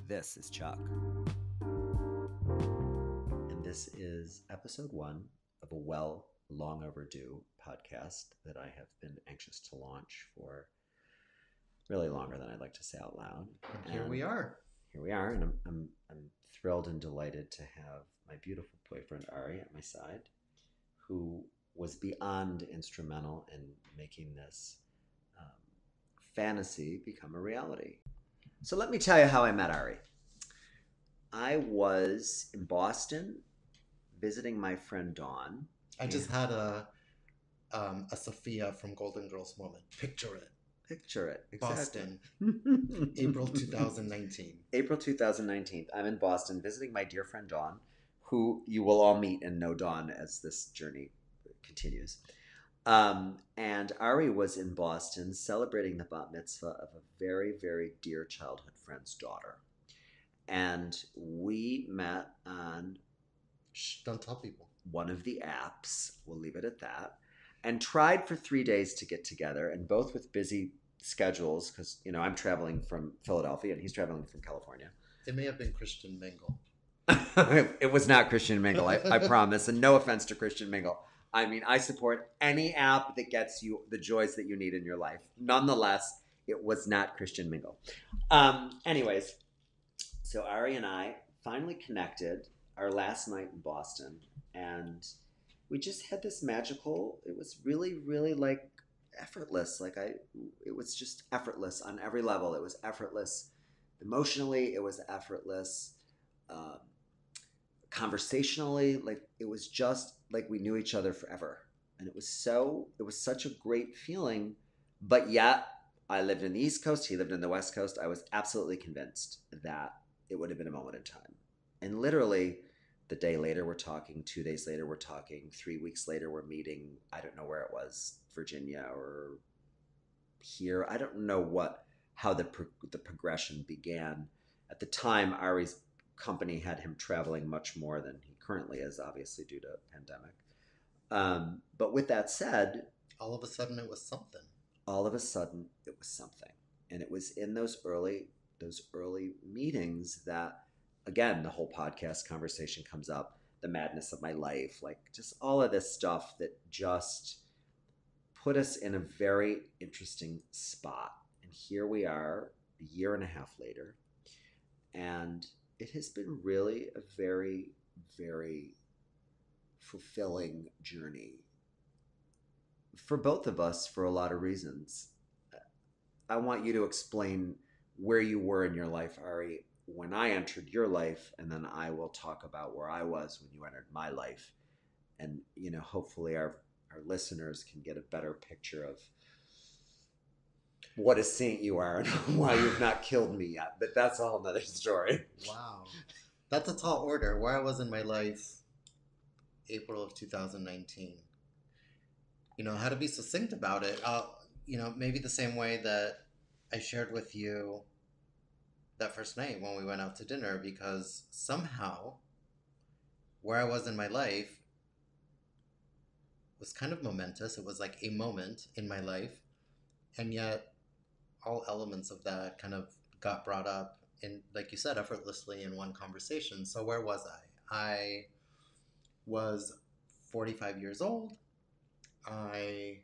This is Chuck. And this is episode 1 of a long overdue podcast that I have been anxious to launch for really longer than I'd like to say out loud. And here we are. Here we are, and I'm thrilled and delighted to have my beautiful boyfriend Arieh at my side, who was beyond instrumental in making this fantasy become a reality. So let me tell you how I met Arieh. I was in Boston visiting my friend Dawn. I just had a Sophia from Golden Girls moment. Picture it. Exactly. Boston, April 2019. April 2019. I'm in Boston visiting my dear friend Dawn, who you will all meet and know Dawn as this journey continues. And Arieh was in Boston celebrating the bat mitzvah of a very, very dear childhood friend's daughter. And we met on Don't tell people. one of the apps, we'll leave it at that, and tried for 3 days to get together, and both with busy schedules, because, you know, I'm traveling from Philadelphia and he's traveling from California. It may have been Christian Mingle. It was not Christian Mingle, I promise, and no offense to Christian Mingle. I mean, I support any app that gets you the joys that you need in your life. Nonetheless, it was not Christian Mingle. Anyways, so Arieh and I finally connected our last night in Boston, and we just had this magical, it was really, really like effortless. It was just effortless on every level. It was effortless emotionally. It was effortless conversationally. Like, it was just like we knew each other forever. And it was such a great feeling. But yet, I lived in the East Coast. He lived in the West Coast. I was absolutely convinced that it would have been a moment in time. And literally, the day later, we're talking. 2 days later, we're talking. 3 weeks later, we're meeting. I don't know where it was, Virginia or here. I don't know how the progression began. At the time, Ari's company had him traveling much more than he currently is, obviously due to pandemic. But with that said, all of a sudden it was something. And it was in those early meetings that, again, the whole podcast conversation comes up, the madness of my life, like just all of this stuff that just put us in a very interesting spot. And here we are a year and a half later, and it has been really a very, very fulfilling journey for both of us for a lot of reasons. I want you to explain where you were in your life, Arieh, when I entered your life, and then I will talk about where I was when you entered my life. And, you know, hopefully our listeners can get a better picture of what a saint you are and why you've not killed me yet. But that's a whole nother story. Wow. That's a tall order. Where I was in my life, April of 2019. You know, how to be succinct about it. Maybe the same way that I shared with you that first night when we went out to dinner, because somehow where I was in my life was kind of momentous. It was like a moment in my life, and yet all elements of that kind of got brought up in, like you said, effortlessly in one conversation. So where was I? I was 45 years old. I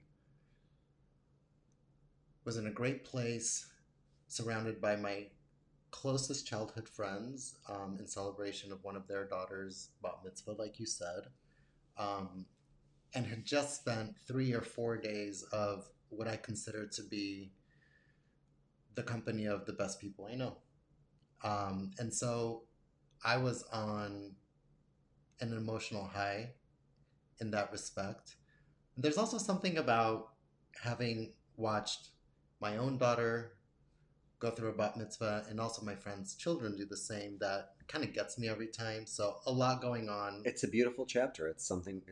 was in a great place, surrounded by my closest childhood friends, in celebration of one of their daughters' bat mitzvah, like you said, and had just spent 3 or 4 days of what I consider to be the company of the best people I know. And so I was on an emotional high in that respect. And there's also something about having watched my own daughter go through a bat mitzvah, and also my friends' children do the same, that kind of gets me every time. So a lot going on. It's a beautiful chapter. It's something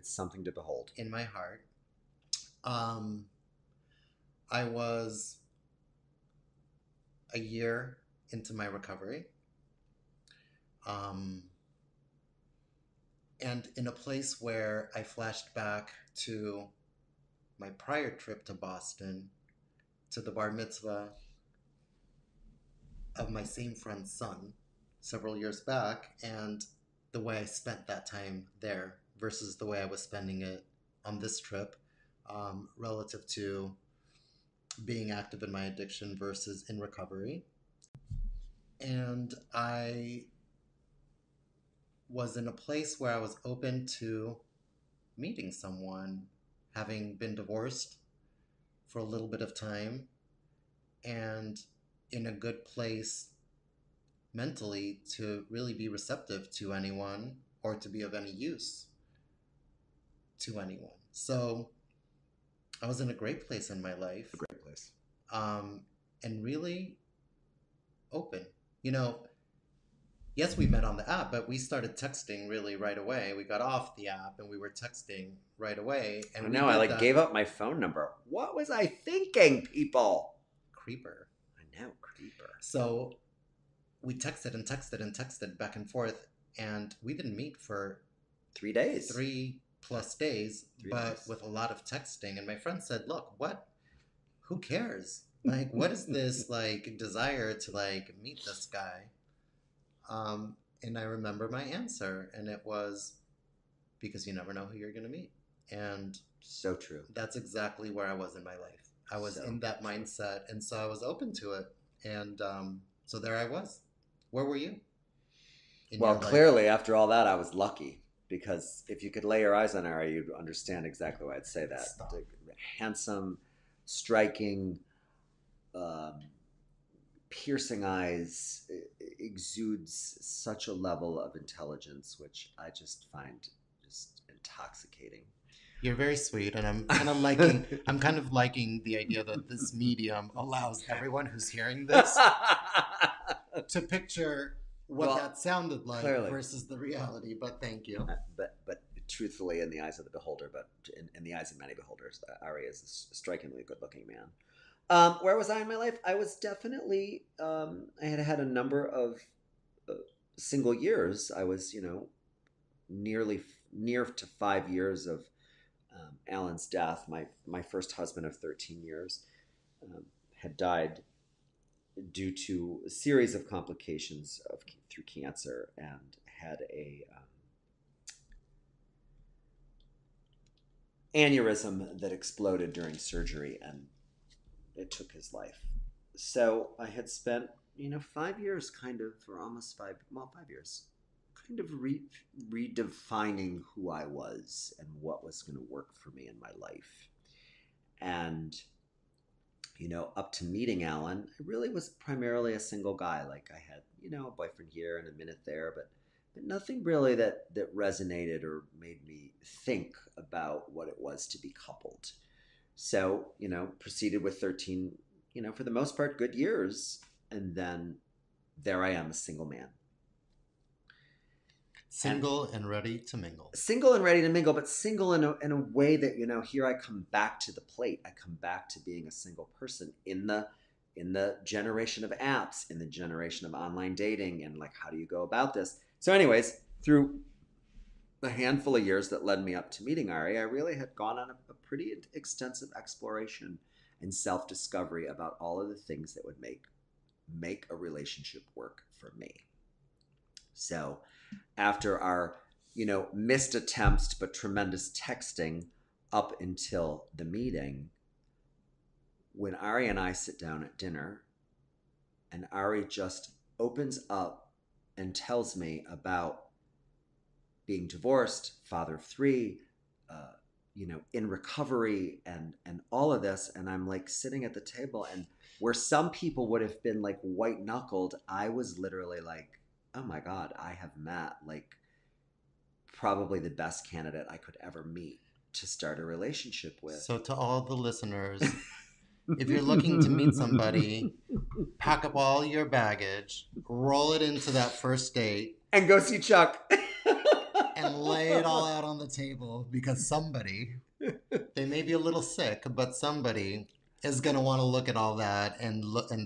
to behold in my heart. I was a year into my recovery. And in a place where I flashed back to my prior trip to Boston, to the bar mitzvah of my same friend's son, several years back, and the way I spent that time there versus the way I was spending it on this trip, relative to being active in my addiction versus in recovery. And I was in a place where I was open to meeting someone, having been divorced for a little bit of time, and in a good place mentally to really be receptive to anyone or to be of any use to anyone. So I was in a great place in my life, A great place. um, and really open. You know, yes, we met on the app, but we started texting really right away. We got off the app and we were texting right away, I and we know, I did like that. gave up my phone number. What was I thinking, people? Creeper. I know, creeper. So we texted and texted and texted back and forth, and we didn't meet for 3 days. 3+ days, 3 days. but with a lot of texting. And my friend said, "Look, what? Who cares? Like, what is this like desire to like meet this guy?" And I remember my answer, and it was because you never know who you're gonna meet, and So true. that's exactly where I was in my life. I was So in that true. mindset, and so I was open to it, and so there I was. Where were you in Well, your life? clearly, after all that, I was lucky because if you could lay your eyes on Arieh, you'd understand exactly why I'd say that. Stop. Handsome, striking, um, piercing eyes, exudes such a level of intelligence, which I just find just intoxicating. You're very sweet, and I'm kind of liking. I'm kind of liking the idea that this medium allows everyone who's hearing this to picture what Well, that sounded like clearly. versus the reality. But thank you. But truthfully, in the eyes of the beholder, but in the eyes of many beholders, Arieh is a strikingly good-looking man. Where was I in my life? I was definitely. I had had a number of single years. I was, near to 5 years of Alan's death. My first husband of 13 years had died due to a series of complications through cancer, and had a aneurysm that exploded during surgery, and it took his life. So I had spent 5 years, kind of, or almost 5 years, kind of redefining who I was and what was going to work for me in my life. And up to meeting Alan, I really was primarily a single guy. Like, I had a boyfriend here and a minute there, but nothing really that resonated or made me think about what it was to be coupled. So proceeded with 13, for the most part, good years, and then there I am, a single man. Single and ready to mingle. Single and ready to mingle, but single in a way that, here I come back to the plate. I come back to being a single person in the generation of apps, in the generation of online dating, and like, how do you go about this? So anyways, through a handful of years that led me up to meeting Arieh, I really had gone on a pretty extensive exploration and self-discovery about all of the things that would make a relationship work for me. So after our missed attempts but tremendous texting up until the meeting, when Arieh and I sit down at dinner, and Arieh just opens up and tells me about being divorced, father of three, in recovery, and all of this, and I'm like sitting at the table, and where some people would have been like white knuckled, I was literally like, oh my God, I have met like probably the best candidate I could ever meet to start a relationship with. So to all the listeners, if you're looking to meet somebody, pack up all your baggage, roll it into that first date, and go see Chuck. and lay it all out on the table, because somebody, they may be a little sick, but somebody is going to want to look at all that and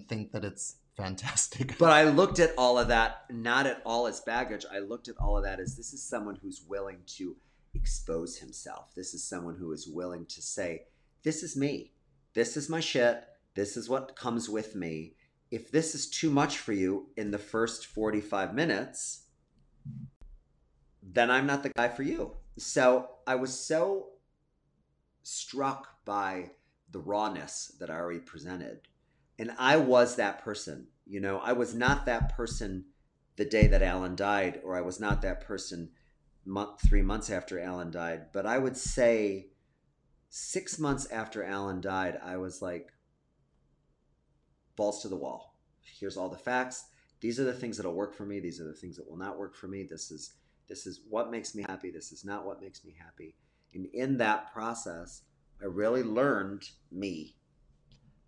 think that it's fantastic. But I looked at all of that not at all as baggage. I looked at all of that as, this is someone who's willing to expose himself. This is someone who is willing to say, this is me. This is my shit. This is what comes with me. if this is too much for you in the first 45 minutes, then I'm not the guy for you. So I was so struck by the rawness that Arieh presented. And I was that person. You know, I was not that person the day that Alan died, or I was not that person 3 months after Alan died. But I would say 6 months after Alan died, I was like, balls to the wall. Here's all the facts. These are the things that'll work for me. These are the things that will not work for me. This is what makes me happy. This is not what makes me happy. And in that process, I really learned me.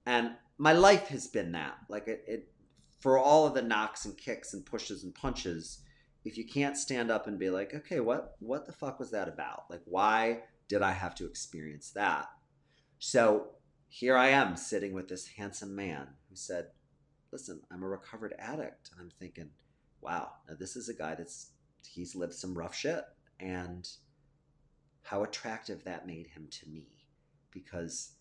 And my life has been that. Like it for all of the knocks and kicks and pushes and punches, if you can't stand up and be like, okay, what the fuck was that about? Like, why did I have to experience that? So here I am sitting with this handsome man who said, listen, I'm a recovered addict. And I'm thinking, wow, now this is a guy he's lived some rough shit. And how attractive that made him to me. Because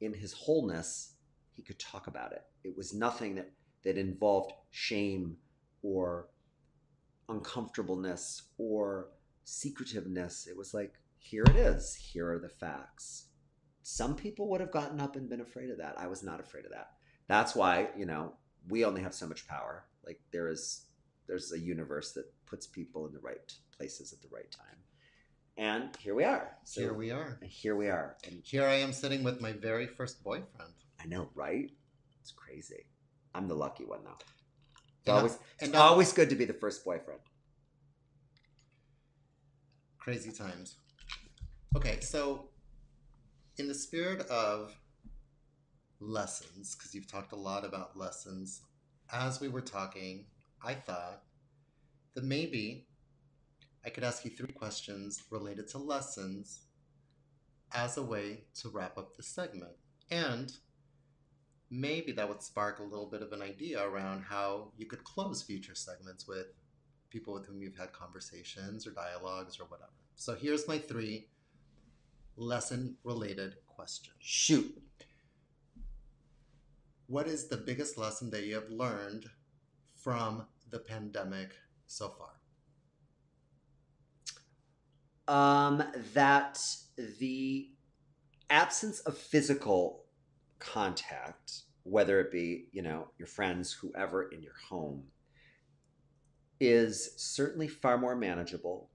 in his wholeness, he could talk about it. It was nothing that involved shame or uncomfortableness or secretiveness. It was like, here it is. Here are the facts. Some people would have gotten up and been afraid of that. I was not afraid of that. That's why, we only have so much power. Like there's a universe that puts people in the right places at the right time. And here we are. So here we are. Here we are. And here I am sitting with my very first boyfriend. I know, right? It's crazy. I'm the lucky one, though. It's always good to be the first boyfriend. Crazy times. Okay, so in the spirit of lessons, because you've talked a lot about lessons, as we were talking, I thought that maybe I could ask you 3 questions related to lessons as a way to wrap up this segment. And maybe that would spark a little bit of an idea around how you could close future segments with people with whom you've had conversations or dialogues or whatever. So here's my 3 lesson-related questions. Shoot. What is the biggest lesson that you have learned from the pandemic so far? That the absence of physical contact, whether it be, your friends, whoever in your home, is certainly far more manageable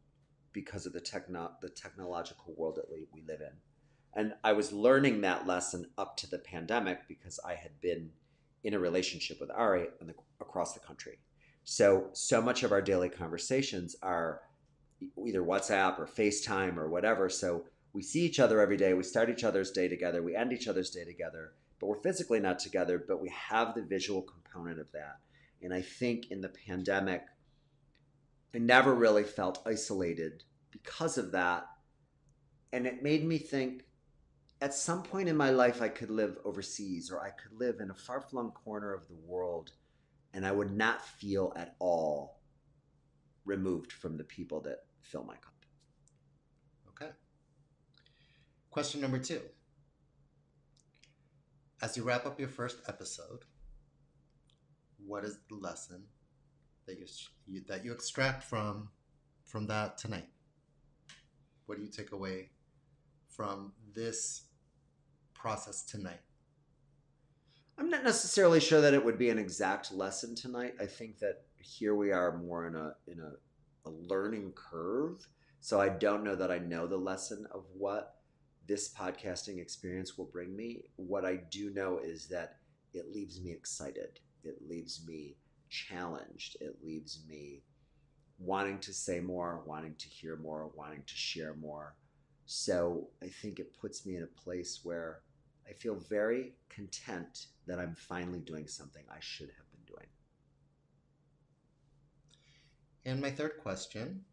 because of the technological world that we live in. And I was learning that lesson up to the pandemic because I had been in a relationship with Arieh across the country. So much of our daily conversations are either WhatsApp or FaceTime or whatever. So we see each other every day. We start each other's day together. We end each other's day together. But we're physically not together, but we have the visual component of that. And I think in the pandemic, I never really felt isolated because of that. And it made me think, at some point in my life, I could live overseas, or I could live in a far-flung corner of the world, and I would not feel at all removed from the people that fill my cup. Okay. Question number 2. As you wrap up your first episode, what is the lesson that you extract from that tonight? What do you take away from this process tonight? I'm not necessarily sure that it would be an exact lesson tonight. I think that here we are more in a learning curve. So I don't know that I know the lesson of what this podcasting experience will bring me. What I do know is that it leaves me excited. It leaves me challenged. It leaves me wanting to say more, wanting to hear more, wanting to share more. So I think it puts me in a place where I feel very content that I'm finally doing something I should have been doing. And my third question,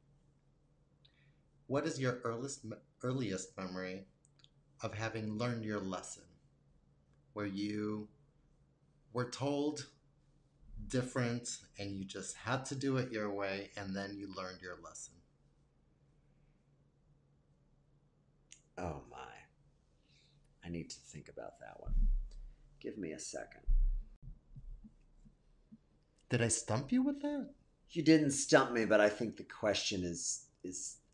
what is your earliest memory of having learned your lesson, where you were told different and you just had to do it your way, and then you learned your lesson? Oh my. I need to think about that one. Give me a second. Did I stump you with that? You didn't stump me, but I think the question is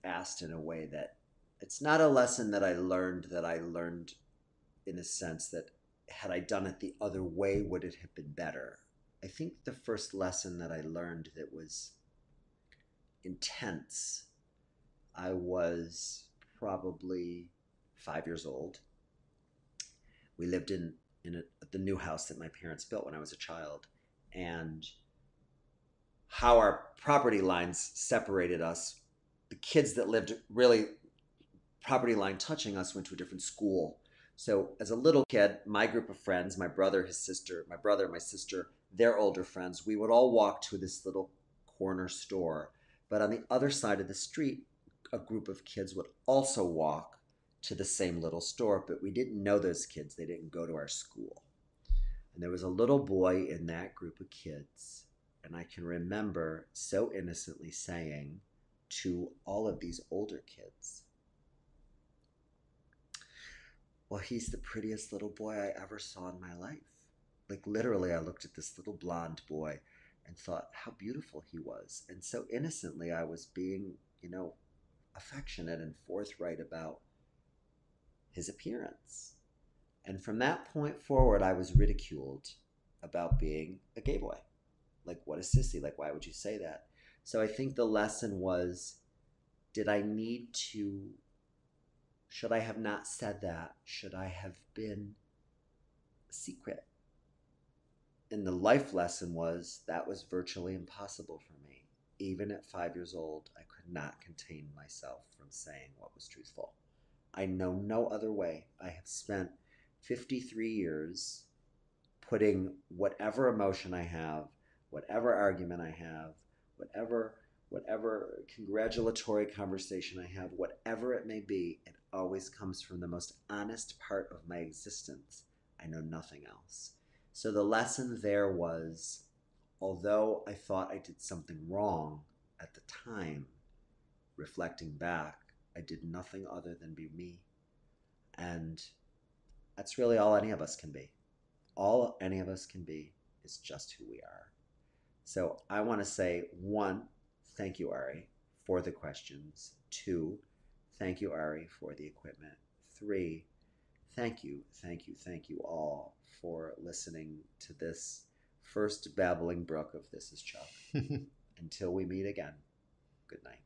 asked in a way that it's not a lesson that I learned in a sense that had I done it the other way, would it have been better? I think the first lesson that I learned that was intense, I was probably 5 years old. We lived the new house that my parents built when I was a child, and how our property lines separated us. The kids that lived really property line touching us went to a different school. So as a little kid, my group of friends, my brother, his sister, my brother, my sister, their older friends, we would all walk to this little corner store. But on the other side of the street, a group of kids would also walk to the same little store, but we didn't know those kids. They didn't go to our school. And there was a little boy in that group of kids. And I can remember so innocently saying to all of these older kids, well, he's the prettiest little boy I ever saw in my life. Like, literally, I looked at this little blonde boy and thought how beautiful he was. And so innocently, I was being, affectionate and forthright about his appearance. And from that point forward, I was ridiculed about being a gay boy. Like, what a sissy. Like, why would you say that? So I think the lesson was, did I need to, should I have not said that? Should I have been secret? And the life lesson was that was virtually impossible for me. Even at 5 years old, I could not contain myself from saying what was truthful. I know no other way. I have spent 53 years putting whatever emotion I have, whatever argument I have, whatever congratulatory conversation I have, whatever it may be, it always comes from the most honest part of my existence. I know nothing else. So the lesson there was, although I thought I did something wrong at the time, reflecting back, I did nothing other than be me. And that's really all any of us can be. All any of us can be is just who we are. So I want to say, one, thank you, Ari, for the questions. Two, thank you, Ari, for the equipment. Three, thank you all for listening to this first babbling brook of This Is Chuck. Until we meet again, good night.